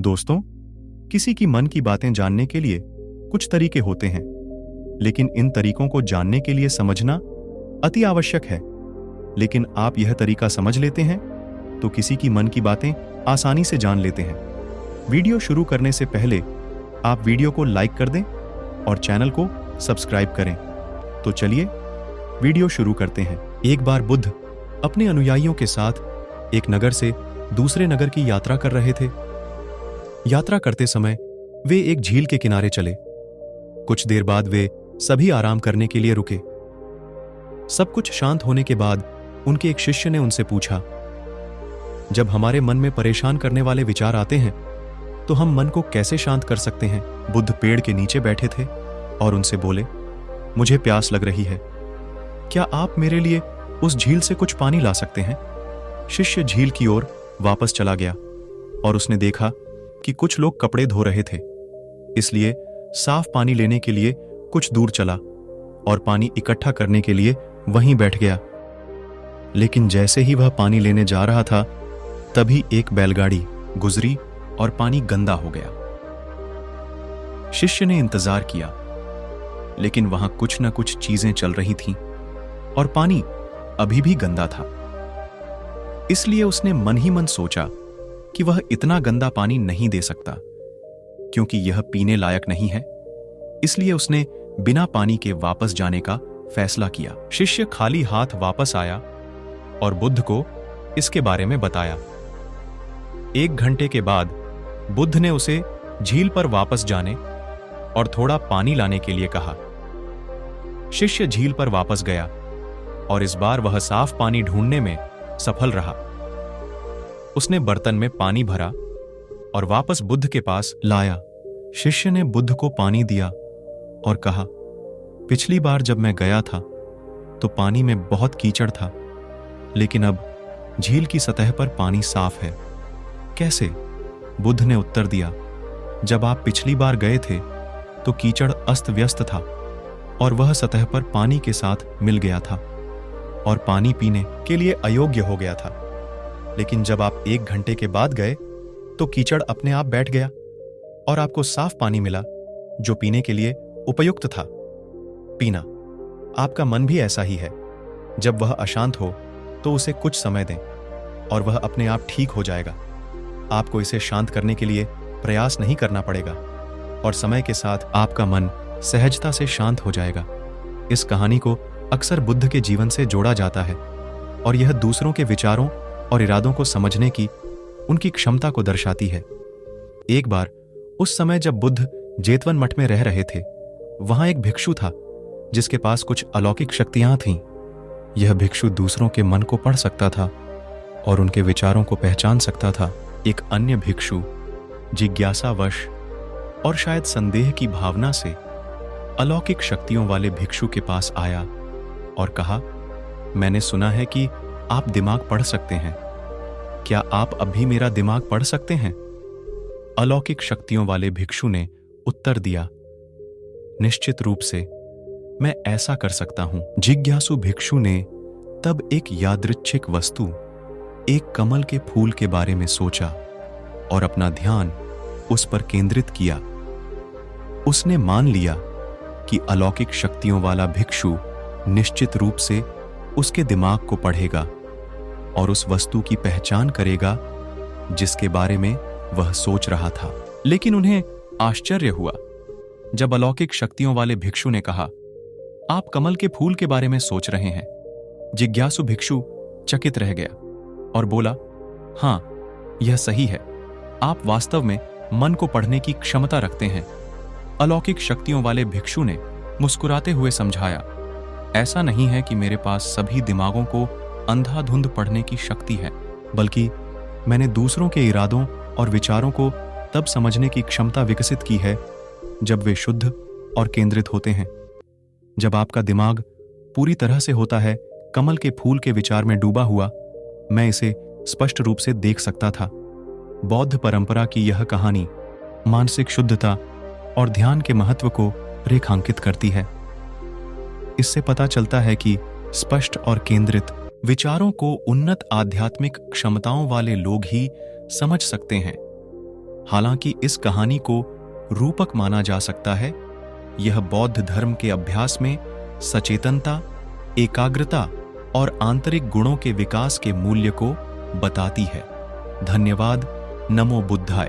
दोस्तों, किसी की मन की बातें जानने के लिए कुछ तरीके होते हैं, लेकिन इन तरीकों को जानने के लिए समझना अति आवश्यक है। लेकिन आप यह तरीका समझ लेते हैं तो किसी की मन की बातें आसानी से जान लेते हैं। वीडियो शुरू करने से पहले आप वीडियो को लाइक कर दें और चैनल को सब्सक्राइब करें। तो चलिए वीडियो शुरू करते हैं। एक बार बुद्ध अपने अनुयायियों के साथ एक नगर से दूसरे नगर की यात्रा कर रहे थे। यात्रा करते समय वे एक झील के किनारे चले। कुछ देर बाद वे सभी आराम करने के लिए रुके। सब कुछ शांत होने के बाद उनके एक शिष्य ने उनसे पूछा, जब हमारे मन में परेशान करने वाले विचार आते हैं तो हम मन को कैसे शांत कर सकते हैं? बुद्ध पेड़ के नीचे बैठे थे और उनसे बोले, मुझे प्यास लग रही है, क्या आप मेरे लिए उस झील से कुछ पानी ला सकते हैं? शिष्य झील की ओर वापस चला गया और उसने देखा कि कुछ लोग कपड़े धो रहे थे, इसलिए साफ पानी लेने के लिए कुछ दूर चला और पानी इकट्ठा करने के लिए वहीं बैठ गया। लेकिन जैसे ही वह पानी लेने जा रहा था, तभी एक बैलगाड़ी गुजरी और पानी गंदा हो गया। शिष्य ने इंतजार किया, लेकिन वहां कुछ न कुछ चीजें चल रही थीं और पानी अभी भी गंदा था। इसलिए उसने मन ही मन सोचा कि वह इतना गंदा पानी नहीं दे सकता, क्योंकि यह पीने लायक नहीं है। इसलिए उसने बिना पानी के वापस जाने का फैसला किया। शिष्य खाली हाथ वापस आया और बुद्ध को इसके बारे में बताया। 1 घंटे के बाद बुद्ध ने उसे झील पर वापस जाने और थोड़ा पानी लाने के लिए कहा। शिष्य झील पर वापस गया और इस बार वह साफ पानी ढूंढने में सफल रहा। उसने बर्तन में पानी भरा और वापस बुद्ध के पास लाया। शिष्य ने बुद्ध को पानी दिया और कहा, पिछली बार जब मैं गया था तो पानी में बहुत कीचड़ था, लेकिन अब झील की सतह पर पानी साफ है। कैसे? बुद्ध ने उत्तर दिया, जब आप पिछली बार गए थे तो कीचड़ अस्त व्यस्त था और वह सतह पर पानी के साथ मिल गया था और पानी पीने के लिए अयोग्य हो गया था। लेकिन जब आप 1 घंटे के बाद गए तो कीचड़ अपने आप बैठ गया और आपको साफ पानी मिला जो पीने के लिए उपयुक्त था। पीना, आपका मन भी ऐसा ही है। जब वह अशांत हो तो उसे कुछ समय दें और वह अपने आप ठीक हो जाएगा। आपको इसे शांत करने के लिए प्रयास नहीं करना पड़ेगा और समय के साथ आपका मन सहजता से शांत हो जाएगा। इस कहानी को अक्सर बुद्ध के जीवन से जोड़ा जाता है और यह दूसरों के विचारों और इरादों को समझने की उनकी क्षमता को दर्शाती है। एक बार उस समय जब बुद्ध जेतवन मठ में रह रहे थे, वहां एक भिक्षु था जिसके पास कुछ अलौकिक शक्तियां थीं। यह भिक्षु दूसरों के मन को पढ़ सकता था और उनके विचारों को पहचान सकता था। एक अन्य भिक्षु जिज्ञासावश और शायद संदेह की भावना से अलौकिक शक्तियों वाले भिक्षु के पास आया और कहा, मैंने सुना है कि आप दिमाग पढ़ सकते हैं, क्या आप अब भी मेरा दिमाग पढ़ सकते हैं? अलौकिक शक्तियों वाले भिक्षु ने उत्तर दिया, निश्चित रूप से मैं ऐसा कर सकता हूं। जिज्ञासु भिक्षु ने तब एक यादृच्छिक वस्तु, एक कमल के फूल के बारे में सोचा और अपना ध्यान उस पर केंद्रित किया। उसने मान लिया कि अलौकिक शक्तियों वाला भिक्षु निश्चित रूप से उसके दिमाग को पढ़ेगा और उस वस्तु की पहचान करेगा जिसके बारे में वह सोच रहा था। लेकिन उन्हें आश्चर्य हुआ जब अलौकिक शक्तियों वाले भिक्षु ने कहा, आप कमल के फूल के बारे में सोच रहे हैं। जिज्ञासु भिक्षु चकित रह गया और बोला, हां, यह सही है, आप वास्तव में मन को पढ़ने की क्षमता रखते हैं। अलौकिक शक्तियों वाले भिक्षु ने मुस्कुराते हुए समझाया, ऐसा नहीं है कि मेरे पास सभी दिमागों को अंधाधुंध पढ़ने की शक्ति है, बल्कि मैंने दूसरों के इरादों और विचारों को तब समझने की क्षमता विकसित की है जब वे शुद्ध और केंद्रित होते हैं। जब आपका दिमाग पूरी तरह से होता है कमल के फूल के विचार में डूबा हुआ, मैं इसे स्पष्ट रूप से देख सकता था। बौद्ध परंपरा की यह कहानी मानसिक शुद्धता और ध्यान के महत्व को रेखांकित करती है। इससे पता चलता है कि स्पष्ट और केंद्रित विचारों को उन्नत आध्यात्मिक क्षमताओं वाले लोग ही समझ सकते हैं। हालांकि इस कहानी को रूपक माना जा सकता है, यह बौद्ध धर्म के अभ्यास में सचेतनता, एकाग्रता और आंतरिक गुणों के विकास के मूल्य को बताती है। धन्यवाद। नमो बुद्धाय।